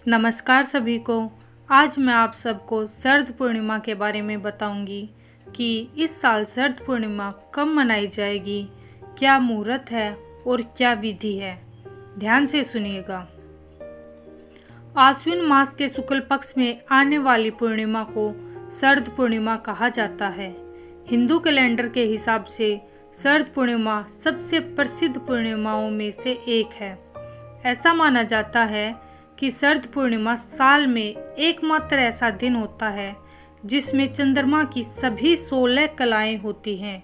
नमस्कार सभी को। आज मैं आप सबको शरद पूर्णिमा के बारे में बताऊंगी कि इस साल शरद पूर्णिमा कब मनाई जाएगी, क्या मुहूर्त है और क्या विधि है। ध्यान से सुनिएगा। आश्विन मास के शुक्ल पक्ष में आने वाली पूर्णिमा को शरद पूर्णिमा कहा जाता है। हिंदू कैलेंडर के हिसाब से शरद पूर्णिमा सबसे प्रसिद्ध पूर्णिमाओं में से एक है। ऐसा माना जाता है कि शरद पूर्णिमा साल में एकमात्र ऐसा दिन होता है जिसमें चंद्रमा की सभी 16 कलाएं होती हैं।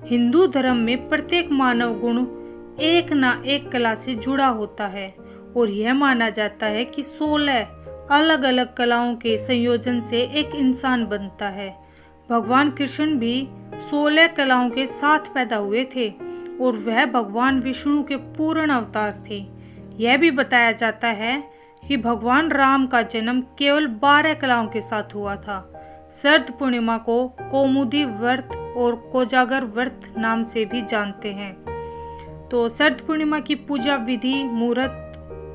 हिंदू धर्म में प्रत्येक मानव गुण एक ना एक कला से जुड़ा होता है और यह माना जाता है कि 16 अलग अलग कलाओं के संयोजन से एक इंसान बनता है। भगवान कृष्ण भी 16 कलाओं के साथ पैदा हुए थे और वह भगवान विष्णु के पूर्ण अवतार थे। यह भी बताया जाता है कि भगवान राम का जन्म केवल 12 कलाओं के साथ हुआ था। शरद पूर्णिमा को कौमुदी व्रत और कोजागर व्रत नाम से भी जानते हैं। तो शरद पूर्णिमा की पूजा विधि मुहूर्त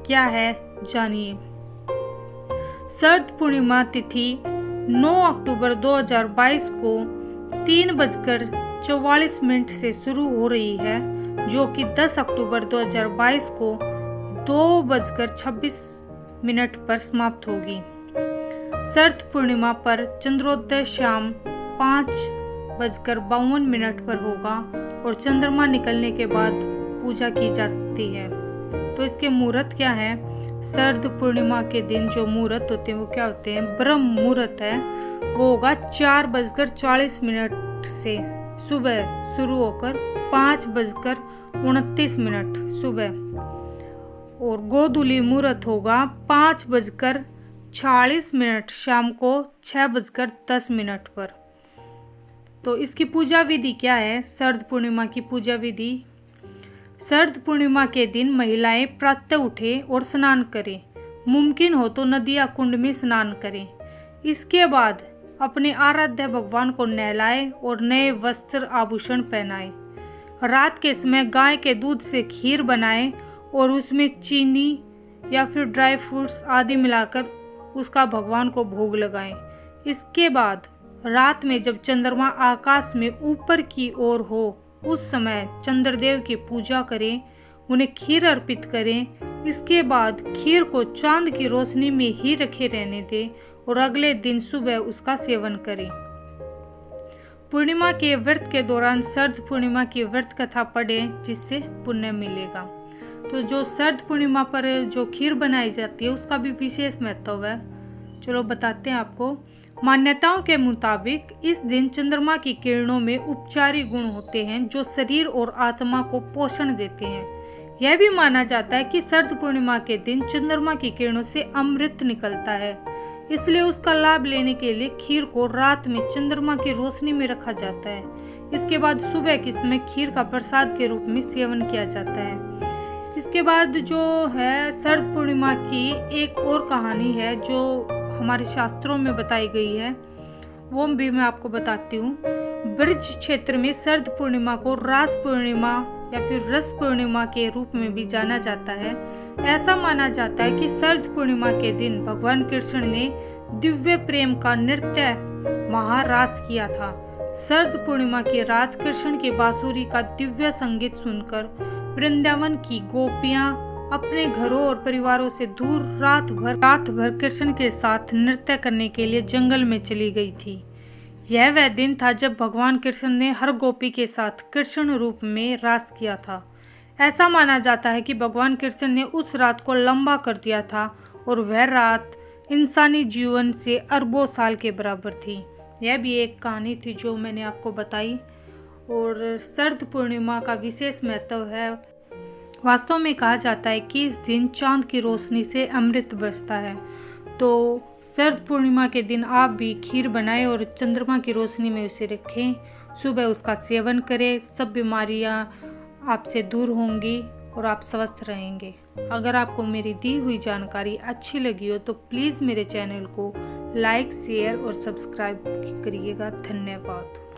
क्या है, जानिए। शरद पूर्णिमा तिथि 9 अक्टूबर 2022 को 3:44 से शुरू हो रही है, जो कि 10 अक्टूबर 2022 को 2:26 पर समाप्त होगी। शरद पूर्णिमा पर चंद्रोदय शाम 5:52 पर होगा और चंद्रमा निकलने के बाद पूजा की जाती है। तो इसके मुहूर्त क्या है? शरद पूर्णिमा के दिन जो मुहूर्त होते हैं वो क्या होते हैं? ब्रह्म मुहूर्त है, वो होगा 4:40 से सुबह शुरू होकर 5:29 सुबह, और गोधूली मुहूर्त होगा 5:40 शाम को 6:10 पर। तो इसकी पूजा विधि क्या है? शरद पूर्णिमा की पूजा विधि। शरद पूर्णिमा के दिन महिलाएं प्रातः उठें और स्नान करें। मुमकिन हो तो नदी या कुंड में स्नान करें। इसके बाद अपने आराध्य भगवान को नहलाएं और नए वस्त्र आभूषण पहनाएं। रात के समय गाय के दूध से खीर बनाएं और उसमें चीनी या फिर ड्राई फ्रूट्स आदि मिलाकर उसका भगवान को भोग लगाएं। इसके बाद रात में जब चंद्रमा आकाश में ऊपर की ओर हो उस समय चंद्रदेव की पूजा करें, उन्हें खीर अर्पित करें। इसके बाद खीर को चांद की रोशनी में ही रखे रहने दें और अगले दिन सुबह उसका सेवन करें। पूर्णिमा के व्रत के दौरान शरद पूर्णिमा की व्रत कथा पढ़ें, जिससे पुण्य मिलेगा। तो जो शरद पूर्णिमा पर जो खीर बनाई जाती है उसका भी विशेष महत्व है। चलो बताते हैं आपको। मान्यताओं के मुताबिक इस दिन चंद्रमा की किरणों में उपचारी गुण होते हैं जो शरीर और आत्मा को पोषण देते हैं। यह भी माना जाता है कि शरद पूर्णिमा के दिन चंद्रमा की किरणों से अमृत निकलता है, इसलिए उसका लाभ लेने के लिए खीर को रात में चंद्रमा की रोशनी में रखा जाता है। इसके बाद सुबह के समय खीर का प्रसाद के रूप में सेवन किया जाता है। इसके बाद जो है शरद पूर्णिमा की एक और कहानी है जो हमारे शास्त्रों में बताई गई है, वो भी मैं आपको बताती हूँ। ब्रज क्षेत्र में शरद पूर्णिमा को रास पूर्णिमा या फिर रस पूर्णिमा के रूप में भी जाना जाता है। ऐसा माना जाता है कि शरद पूर्णिमा के दिन भगवान कृष्ण ने दिव्य प्रेम का नृत्य महारास किया था। शरद पूर्णिमा की रात कृष्ण की बांसुरी का दिव्य संगीत सुनकर वृंदावन की गोपियां अपने घरों और परिवारों से दूर रात भर कृष्ण के साथ नृत्य करने के लिए जंगल में चली गई थी। यह वह दिन था जब भगवान कृष्ण ने हर गोपी के साथ कृष्ण रूप में रास किया था। ऐसा माना जाता है कि भगवान कृष्ण ने उस रात को लंबा कर दिया था और वह रात इंसानी जीवन से अरबों साल के बराबर थी। यह भी एक कहानी थी जो मैंने आपको बताई। और शरद पूर्णिमा का विशेष महत्व है। वास्तव में कहा जाता है कि इस दिन चांद की रोशनी से अमृत बरसता है। तो शरद पूर्णिमा के दिन आप भी खीर बनाएं और चंद्रमा की रोशनी में उसे रखें। सुबह उसका सेवन करें, सब बीमारियां आपसे दूर होंगी और आप स्वस्थ रहेंगे। अगर आपको मेरी दी हुई जानकारी अच्छी लगी हो तो प्लीज़ मेरे चैनल को लाइक, शेयर और सब्सक्राइब करिएगा। धन्यवाद।